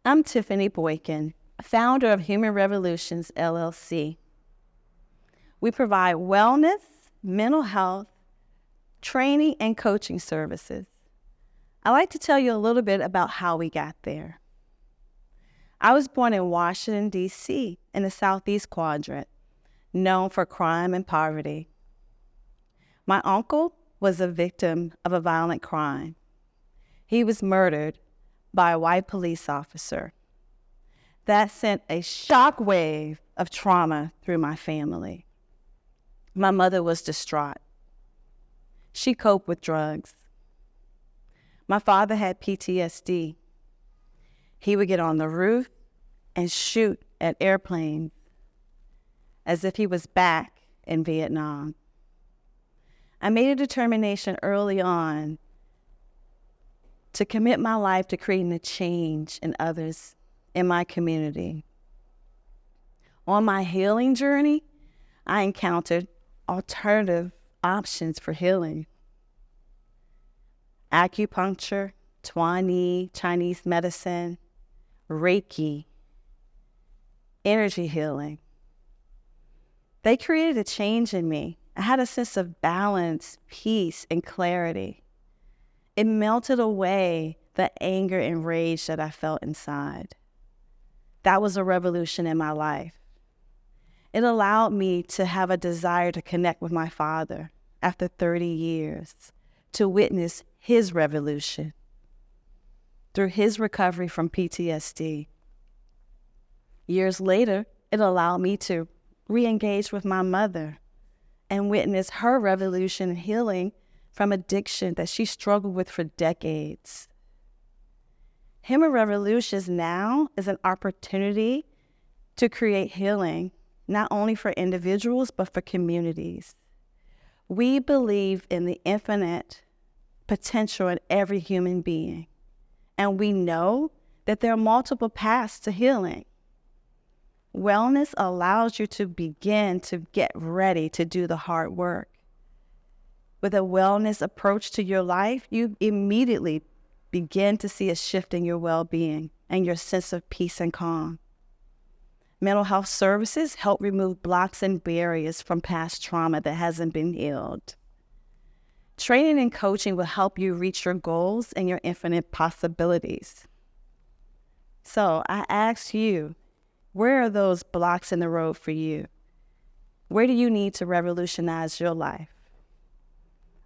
I'm Tiffani Boykin, founder of Human Revolutions, LLC. We provide wellness, mental health, training, and coaching services. I'd like to tell you a little bit about how we got there. I was born in Washington, D.C., in the Southeast Quadrant, known for crime and poverty. My uncle was a victim of a violent crime. He was murdered by a white police officer. That sent a shockwave of trauma through my family. My mother was distraught. She coped with drugs. My father had PTSD. He would get on the roof and shoot at airplanes as if he was back in Vietnam. I made a determination early on to commit my life to creating a change in others in my community. On my healing journey, I encountered alternative options for healing. Acupuncture, Tiffani, Chinese medicine, Reiki, energy healing. They created a change in me. I had a sense of balance, peace, and clarity. It melted away the anger and rage that I felt inside. That was a revolution in my life. It allowed me to have a desire to connect with my father after 30 years, to witness his revolution through his recovery from PTSD. Years later, it allowed me to re-engage with my mother and witness her revolution and healing from addiction that she struggled with for decades. Human Revolutions now is an opportunity to create healing, not only for individuals, but for communities. We believe in the infinite potential in every human being, and we know that there are multiple paths to healing. Wellness allows you to begin to get ready to do the hard work. With a wellness approach to your life, you immediately begin to see a shift in your well-being and your sense of peace and calm. Mental health services help remove blocks and barriers from past trauma that hasn't been healed. Training and coaching will help you reach your goals and your infinite possibilities. So I ask you, where are those blocks in the road for you? Where do you need to revolutionize your life?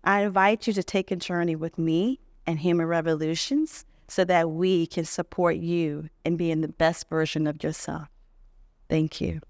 I invite you to take a journey with me and Human Revolutions so that we can support you in being the best version of yourself. Thank you.